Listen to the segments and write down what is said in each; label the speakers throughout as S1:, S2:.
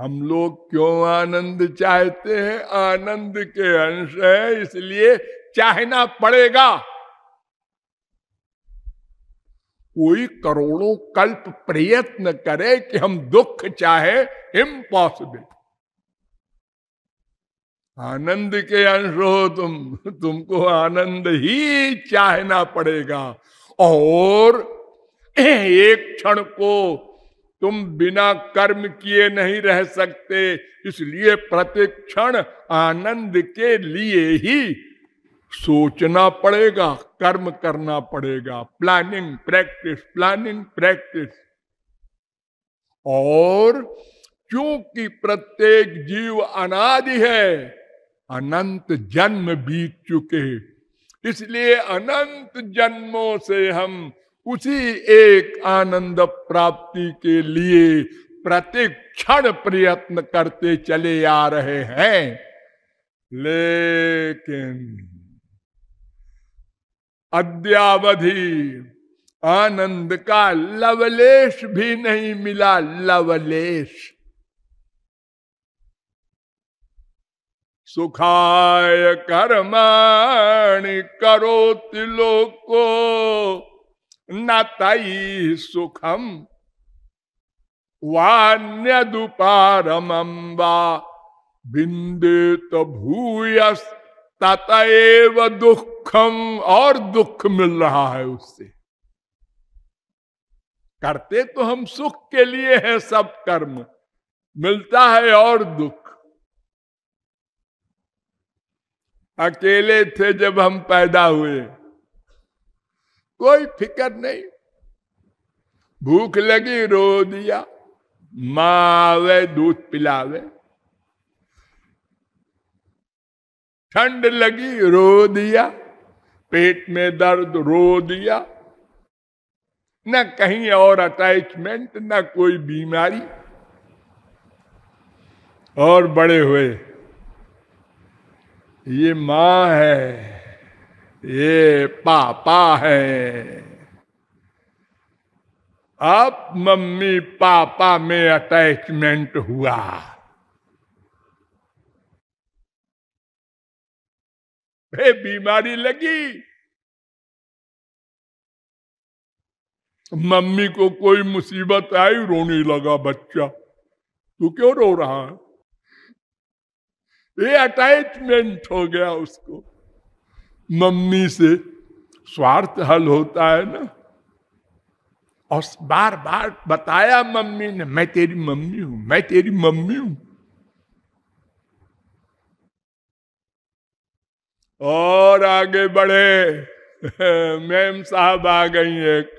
S1: हम लोग क्यों आनंद चाहते हैं? आनंद के अंश है, इसलिए चाहना पड़ेगा। कोई करोड़ों कल्प प्रयत्न करे कि हम दुख चाहे, इम्पॉसिबल। आनंद के अंश हो तुमको आनंद ही चाहना पड़ेगा। और एक क्षण को तुम बिना कर्म किए नहीं रह सकते, इसलिए प्रतिक क्षण आनंद के लिए ही सोचना पड़ेगा, कर्म करना पड़ेगा। Planning practice, planning practice. और क्योंकि प्रत्येक जीव अनादि है, अनंत जन्म बीत चुके, इसलिए अनंत जन्मों से हम उसी एक आनंद प्राप्ति के लिए प्रतिक क्षण प्रयत्न करते चले आ रहे हैं। लेकिन अद्यावधि आनंद का लवलेश भी नहीं मिला, लवलेश। सुखाय कर्माणि करोति लोको न तई सुखम वान्यदुपारमं वा विन्देत भूयस ततएव दुखम। और दुख मिल रहा है उससे। करते तो हम सुख के लिए है सब कर्म, मिलता है और दुख। अकेले थे जब हम पैदा हुए, कोई फिक्र नहीं। भूख लगी रो दिया, माँ आवे दूध पिलावे। ठंड लगी रो दिया, पेट में दर्द रो दिया। न कहीं और अटैचमेंट, न कोई बीमारी। और बड़े हुए, ये माँ है, ये पापा है। अब मम्मी पापा में अटैचमेंट हुआ। बीमारी लगी, मम्मी को कोई मुसीबत आई, रोने लगा बच्चा। तू क्यों रो रहा है? ये अटैचमेंट हो गया उसको मम्मी से। स्वार्थ हल होता है ना। और बार बार बताया मम्मी ने, मैं तेरी मम्मी हूं, मैं तेरी मम्मी हूं। और आगे बढ़े, मैम साहब आ गई एक।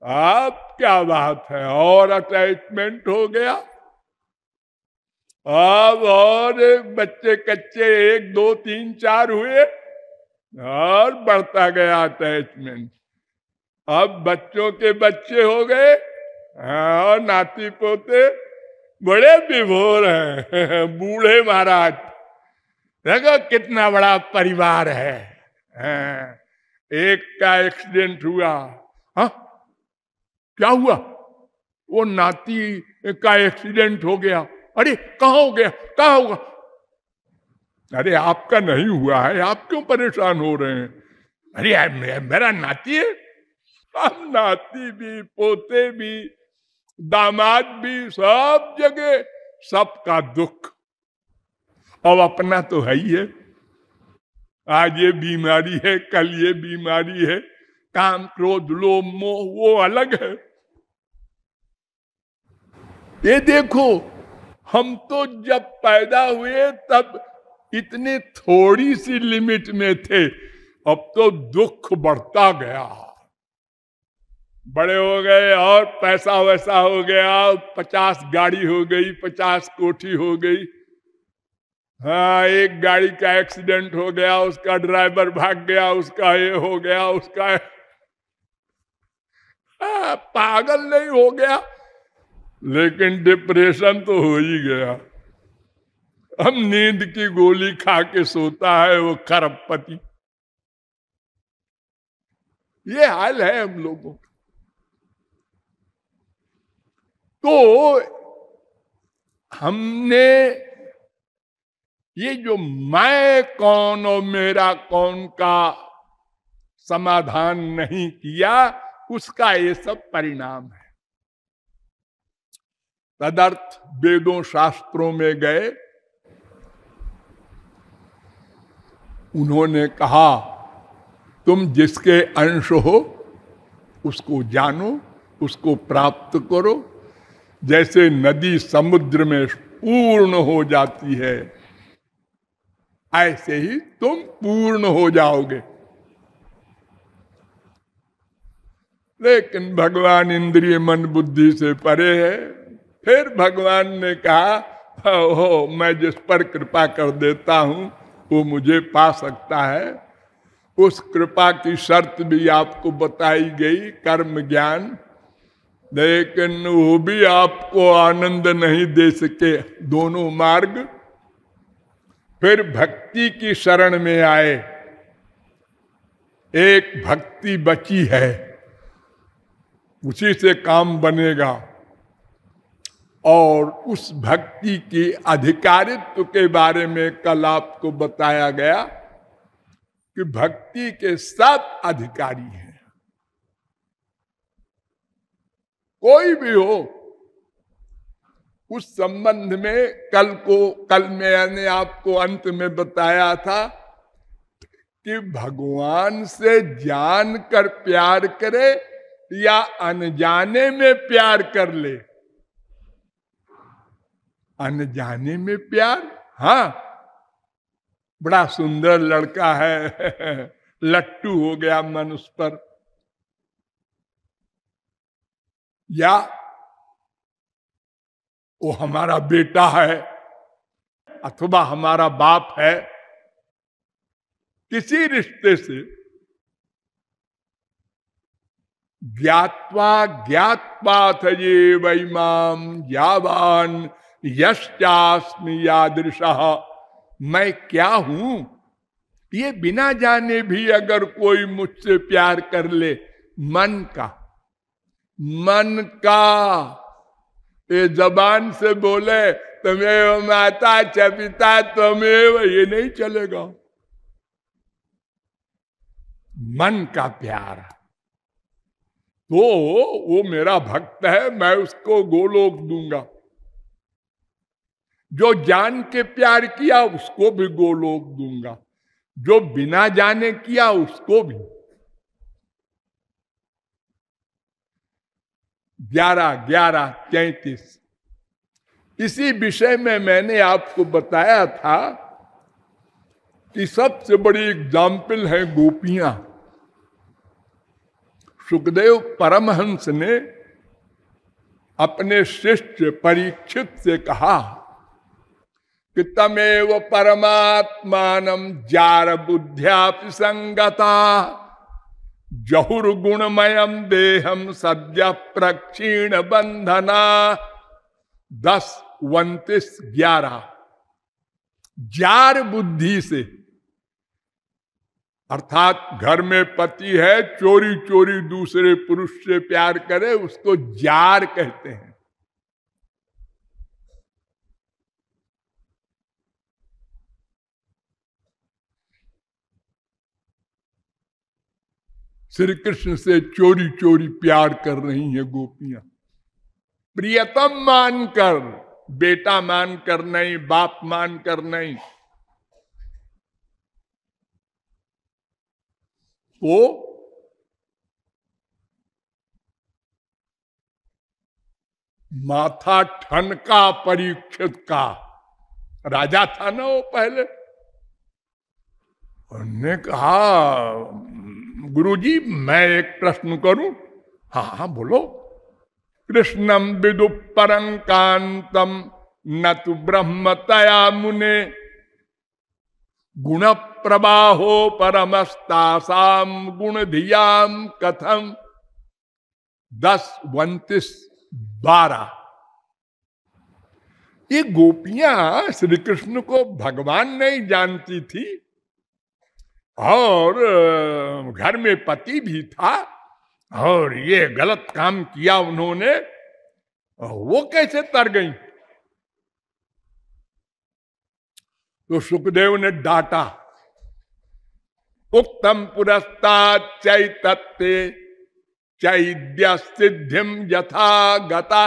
S1: आप क्या बात है, और अटैचमेंट हो गया। अब और बच्चे कच्चे 1 2 3 4 हुए, और बढ़ता गया अटैचमेंट। अब बच्चों के बच्चे हो गए, और नाती पोते बड़े विभोर हैं। बूढ़े महाराज, देखो कितना बड़ा परिवार है। एक का एक्सीडेंट हुआ। हाँ, क्या हुआ? वो नाती का एक्सीडेंट हो गया। अरे कहाँ हो गया, कहाँ होगा? अरे आपका नहीं हुआ है, आप क्यों परेशान हो रहे हैं? अरे मेरा नाती है। हम नाती भी, पोते भी, दामाद भी, सब जगह सबका दुख। अब अपना तो है ही है। आज ये बीमारी है, कल ये बीमारी है, काम क्रोध लोभ मोह वो अलग है। ये देखो, हम तो जब पैदा हुए तब इतनी थोड़ी सी लिमिट में थे, अब तो दुख बढ़ता गया। बड़े हो गए और पैसा वैसा हो गया, 50 गाड़ी हो गई, 50 कोठी हो गई। हाँ, एक गाड़ी का एक्सीडेंट हो गया, उसका ड्राइवर भाग गया, उसका ये हो गया, उसका पागल नहीं हो गया, लेकिन डिप्रेशन तो हो ही गया। हम नींद की गोली खा के सोता है वो खरबपति। ये हाल है हम लोगों का। तो हमने ये जो मैं कौन और मेरा कौन का समाधान नहीं किया, उसका ये सब परिणाम है। तदर्थ वेदों शास्त्रों में गए, उन्होंने कहा तुम जिसके अंश हो उसको जानो, उसको प्राप्त करो। जैसे नदी समुद्र में पूर्ण हो जाती है, ऐसे ही तुम पूर्ण हो जाओगे। लेकिन भगवान इंद्रिय मन बुद्धि से परे है। फिर भगवान ने कहा, हो मैं जिस पर कृपा कर देता हूं वो मुझे पा सकता है। उस कृपा की शर्त भी आपको बताई गई, कर्म ज्ञान, लेकिन वो भी आपको आनंद नहीं दे सके दोनों मार्ग। फिर भक्ति की शरण में आए। एक भक्ति बची है, उसी से काम बनेगा। और उस भक्ति की अधिकारित्व के बारे में कल आपको बताया गया कि भक्ति के 7 अधिकारी हैं। कोई भी हो, उस संबंध में कल मैंने आपको अंत में बताया था कि भगवान से जान कर प्यार करे या अनजाने में प्यार कर ले। अनजाने में प्यार, हाँ बड़ा सुंदर लड़का है, लट्टू हो गया मन उस पर, या वो हमारा बेटा है अथवा हमारा बाप है, किसी रिश्ते से ज्ञात्वा ज्ञात्वाथ ये वैमाम यावान यश्चास्मि यादृशः, मैं क्या हूं ये बिना जाने भी अगर कोई मुझसे प्यार कर ले, मन का ये जबान से बोले तुम्हें माता च पिता त्वमेव, ये नहीं चलेगा। मन का प्यार, तो वो मेरा भक्त है, मैं उसको गोलोक दूंगा। जो जान के प्यार किया उसको भी गोलोक दूंगा, जो बिना जाने किया उसको भी। 11-11-33 इसी विषय में मैंने आपको बताया था कि सबसे बड़ी एग्जाम्पल है गोपियां। सुखदेव परमहंस ने अपने शिष्य परीक्षित से कहा कि तमेव परमात्मानं जार बुद्ध्यापि संगता जहुर्गुणमयम देहम सद्य प्रक्षीण बंधना। 10-29-11 जार बुद्धि से, अर्थात घर में पति है चोरी चोरी दूसरे पुरुष से प्यार करे उसको जार कहते हैं। श्री कृष्ण से चोरी चोरी प्यार कर रही हैं गोपियां, प्रियतम मानकर, बेटा मानकर नहीं, बाप मानकर नहीं। तो माथा ठनका परीक्षित का, राजा था ना वो पहले, उन्होंने कहा गुरुजी मैं एक प्रश्न करूं? हाँ हाँ बोलो। कृष्णम विदु परं कांतम न तु ब्रह्मतया मुने गुण प्रवाहो परमस्तासाम गुण धियाम कथम। 10-29-12 ये गोपियां श्री कृष्ण को भगवान नहीं जानती थी और घर में पति भी था, और ये गलत काम किया उन्होंने, वो कैसे तर गई? तो सुखदेव ने डांटा, उक्तम पुरस्तात् चैतत्ते चैद्य सिद्धिम यथा गता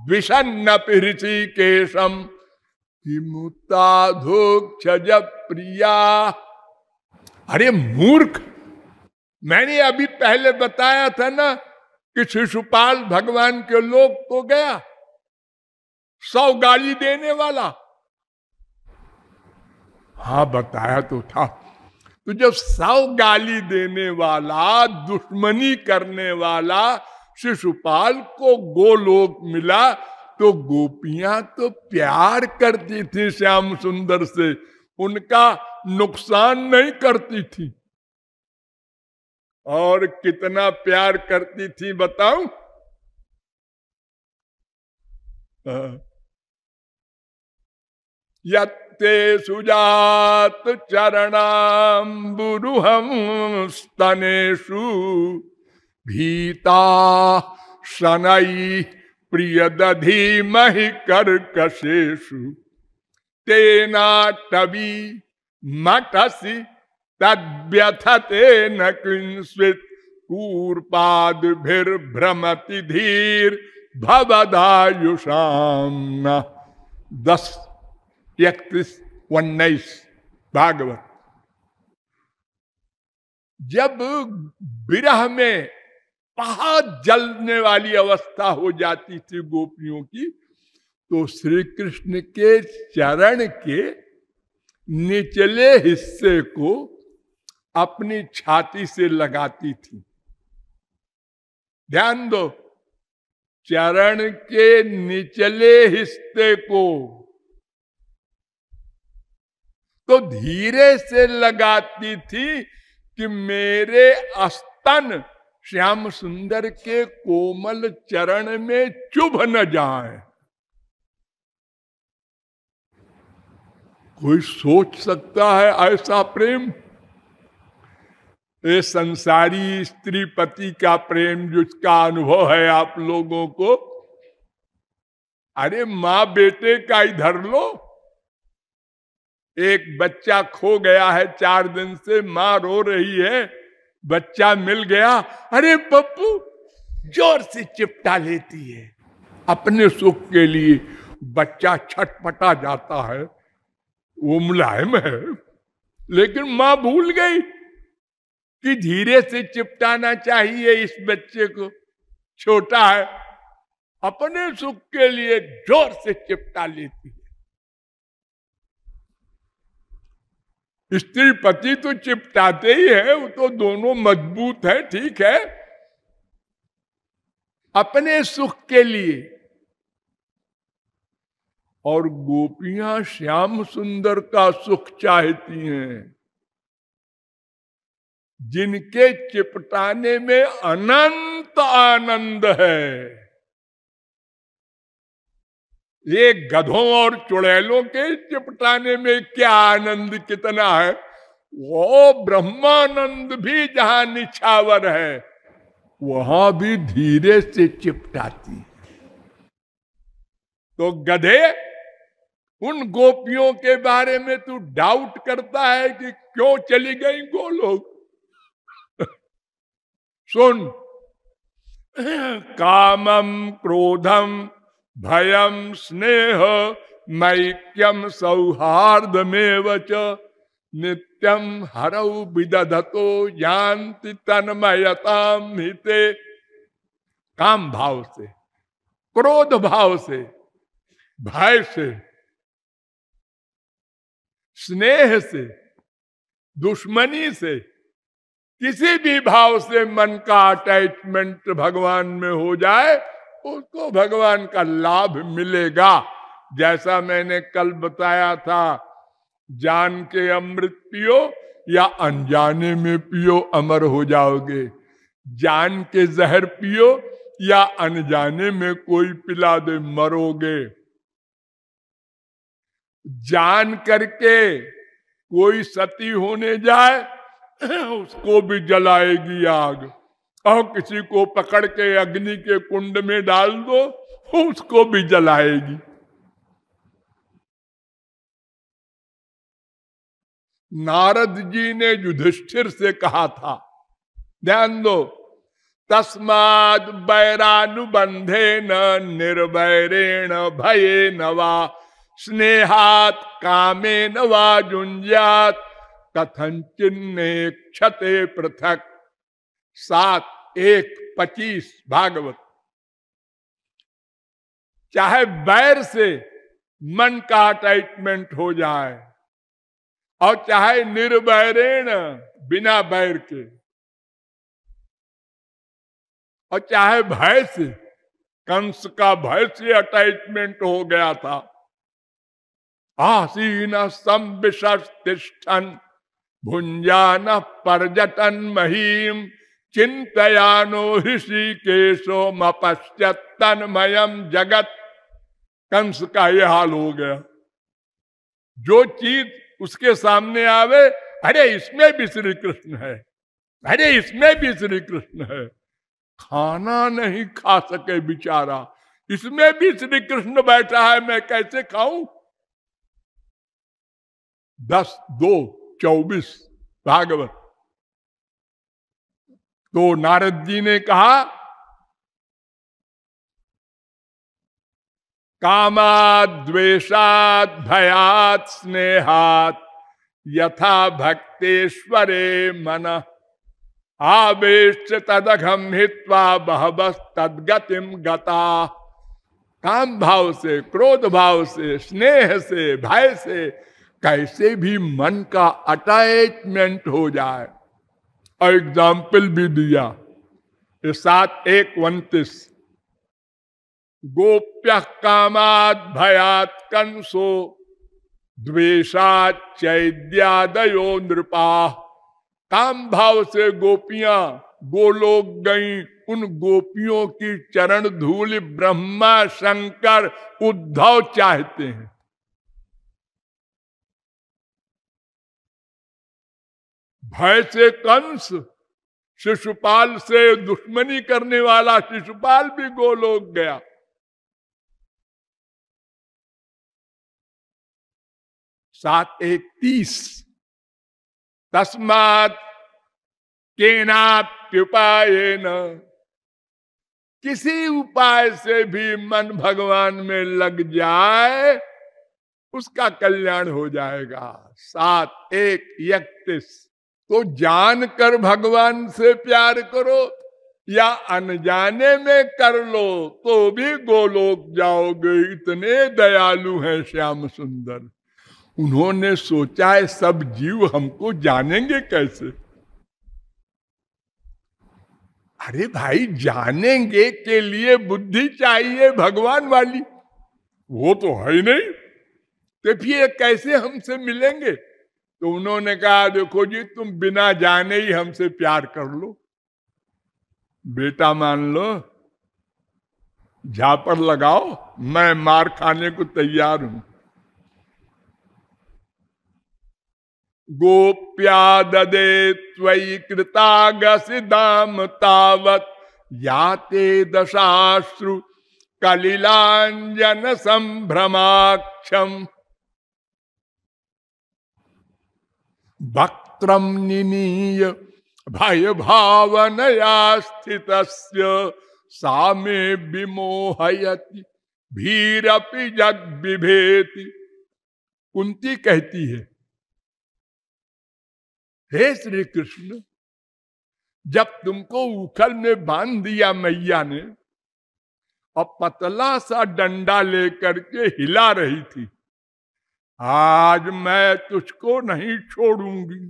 S1: विषन्न ऋषिकेशम किमुताधोक्षज प्रिया। अरे मूर्ख, मैंने अभी पहले बताया था ना कि शिशुपाल भगवान के लोग तो गया 100 गाली देने वाला। हाँ बताया तो था। तो जब 100 गाली देने वाला, दुश्मनी करने वाला शिशुपाल को गोलोक मिला, तो गोपियां तो प्यार करती थी श्याम सुंदर से, उनका नुकसान नहीं करती थी। और कितना प्यार करती थी बताऊं? यत्ते सुजात चरणाम्बुरुहं स्तनेषु भीता शनै प्रियदधीमहि कर्कशेषु तेनाटवी मठसि तद्व्यथते न किंस्वित् कूर्पाद्भिर्भ्रमति धीर भवदायुषाम। 10:31-19 भागवत। जब विरह में बहुत जलने वाली अवस्था हो जाती थी गोपियों की, तो श्री कृष्ण के चरण के निचले हिस्से को अपनी छाती से लगाती थी। ध्यान दो, चरण के निचले हिस्से को तो धीरे से लगाती थी कि मेरे स्तन श्याम सुंदर के कोमल चरण में चुभ न जाए। कोई सोच सकता है ऐसा प्रेम? ये संसारी स्त्री पति का प्रेम जिसका अनुभव है आप लोगों को, अरे माँ बेटे का इधर लो। एक बच्चा खो गया है 4 दिन से, माँ रो रही है, बच्चा मिल गया, अरे पप्पू जोर से चिपटा लेती है अपने सुख के लिए। बच्चा छटपटा जाता है, वो मुलायम है, लेकिन माँ भूल गई कि धीरे से चिपटाना चाहिए इस बच्चे को, छोटा है। अपने सुख के लिए जोर से चिपटा लेती है। स्त्री पति तो चिपटाते ही है, वो तो दोनों मजबूत है, ठीक है, अपने सुख के लिए। और गोपियां श्याम सुंदर का सुख चाहती हैं, जिनके चिपटाने में अनंत आनंद है। ये गधों और चुड़ैलों के चिपटाने में क्या आनंद कितना है, वो ब्रह्मानंद भी जहां निछावर है वहां भी धीरे से चिपटाती है। तो गधे, उन गोपियों के बारे में तू डाउट करता है कि क्यों चली गई गोलोक? सुन, कामम क्रोधम भयम स्नेह मैक्यम सौहार्दमेव च नित्यम हरौ विदधतो यान्ति तन्मयताम हिते। काम भाव से, क्रोध भाव से, भय से, स्नेह से, दुश्मनी से, किसी भी भाव से मन का अटैचमेंट भगवान में हो जाए, उसको भगवान का लाभ मिलेगा। जैसा मैंने कल बताया था, जान के अमृत पियो या अनजाने में पियो, अमर हो जाओगे। जान के जहर पियो या अनजाने में कोई पिला दे, मरोगे। जान करके कोई सती होने जाए, उसको भी जलाएगी आग। और किसी को पकड़ के अग्नि के कुंड में डाल दो, उसको भी जलाएगी। नारद जी ने युधिष्ठिर से कहा था, ध्यान दो, तस्माद् वैरानुबंधेन निर्वैरेण भयेन वा स्नेहात् कामेन वा जुञ्जात् कथंचिन्ने क्षते पृथक। 7:1-25 भागवत। चाहे बैर से मन का अटैचमेंट हो जाए और चाहे निर्वैरेण बिना बैर के, और चाहे भय से, कंस का भय से अटैचमेंट हो गया था। आसीन संविशतिष्ठन् भुंजान पर्यटन महीम चिंतयानो ऋषिकेशो मपश्यत् तन्मयम् जगत। कंस का यह हाल हो गया। जो चीज उसके सामने आवे, अरे इसमें भी श्री कृष्ण है, अरे इसमें भी श्री कृष्ण है। खाना नहीं खा सके बेचारा, इसमें भी श्री कृष्ण बैठा है, मैं कैसे खाऊं। 10:2-24 भागवत। तो नारद जी ने कहा, कामाद् द्वेषात् भयात् स्नेहात् यथा भक्तेश्वरे मन आवेश तदघम हित्वा बहवस् तद्गतिम गता। काम भाव से, क्रोध भाव से, स्नेह से, भय से कैसे भी मन का अटैचमेंट हो जाए। और एग्जाम्पल भी दिया, 7:1-29 गोप्य कामात् भयात् कंसो द्वेषात् चैद्यादयो नृपा। काम भाव से गोपियां गोलोक गईं, उन गोपियों की चरण धूल ब्रह्मा शंकर उद्धव चाहते हैं। भय से कंस, शिशुपाल से दुश्मनी करने वाला शिशुपाल भी गोलोक गया। सात 1:30 तस्मात् केनाप्युपायेन, किसी उपाय से भी मन भगवान में लग जाए उसका कल्याण हो जाएगा। 7:1-31 तो जानकर भगवान से प्यार करो या अनजाने में कर लो तो भी गोलोक जाओगे। इतने दयालु हैं श्याम सुंदर। उन्होंने सोचा है सब जीव हमको जानेंगे कैसे। अरे भाई, जानेंगे के लिए बुद्धि चाहिए भगवान वाली, वो तो है ही नहीं, तो फिर कैसे हमसे मिलेंगे। तो उन्होंने कहा देखो जी, तुम बिना जाने ही हमसे प्यार कर लो, बेटा मान लो, झापड़ लगाओ, मैं मार खाने को तैयार हूं। गोप्या ददे त्वयि कृतागसिदाम तावत याते दशाश्रु कलिलांजन संभ्रमाक्षम वक्त्रम निनीय भय भावनया स्थितस्य सामे विमोहयति भीरपि जग विभेति। कुंती कहती है, हे श्री कृष्ण, जब तुमको उखल में बांध दिया मैया ने और पतला सा डंडा लेकर के हिला रही थी, आज मैं तुझको नहीं छोड़ूंगी,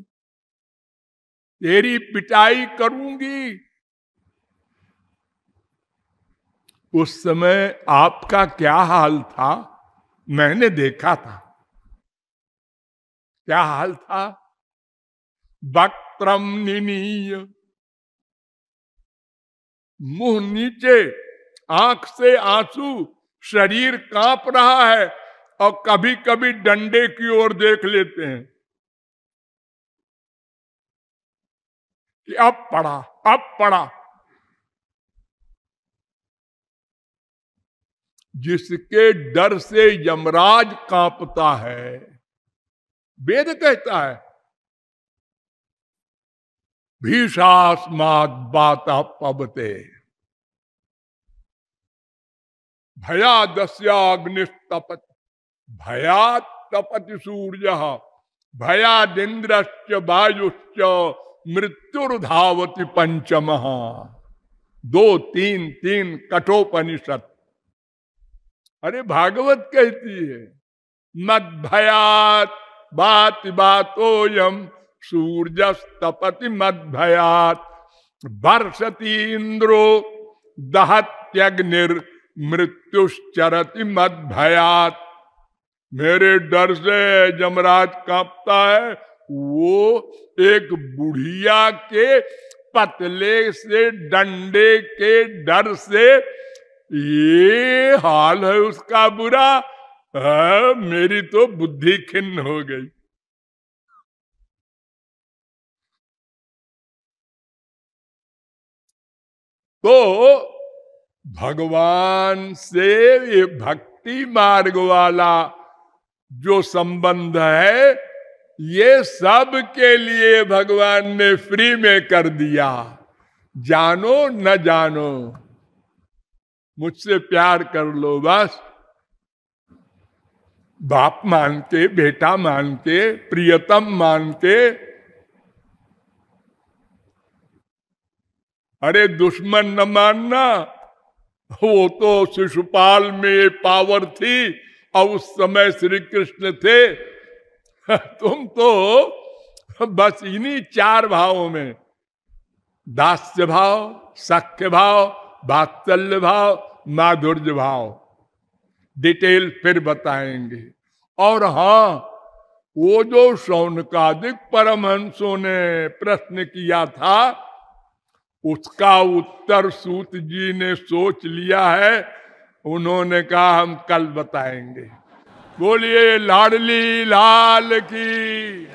S1: तेरी पिटाई करूंगी। उस समय आपका क्या हाल था मैंने देखा था। क्या हाल था? वक्त्रम निनीय, मुंह नीचे, आंख से आंसू, शरीर कांप रहा है और कभी कभी डंडे की ओर देख लेते हैं कि अब पड़ा, अब पड़ा। जिसके डर से यमराज कांपता है, वेद कहता है भीषास्मात् बाता पबते भयादस्याग्निस्तपति भयात् तपति सूर्यः भयादिन्द्रश्च वायुश्च मृत्युर्धावति पंचमः। 2, 3, 3 कठोपनिषद। अरे भागवत कहती है मद भयात बात बातोयम सूर्यस्तपति मद भयात वर्षति इंद्रो दहत्यग्निर मृत्युश्चरति मद भयात। मेरे डर से जमराज कांपता है। वो एक बुढ़िया के पतले से डंडे के डर से ये हाल है उसका बुरा। मेरी तो बुद्धि खिन्न हो गई। तो भगवान से ये भक्ति मार्ग वाला जो संबंध है ये सब के लिए भगवान ने फ्री में कर दिया। जानो न जानो मुझसे प्यार कर लो बस। बाप मान के, बेटा मान के, प्रियतम मान के। अरे दुश्मन न मानना। वो तो शिशुपाल में पावर थी और उस समय श्री कृष्ण थे। तुम तो बस इन्हीं 4 भावों में, दास्य भाव, सख्य भाव, वात्सल्य भाव, माधुर्य भाव। डिटेल फिर बताएंगे। और हाँ, वो जो शौनकादिक परमहंसों ने प्रश्न किया था उसका उत्तर सूत जी ने सोच लिया है। उन्होंने कहा हम कल बताएंगे। बोलिए लाडली लाल की।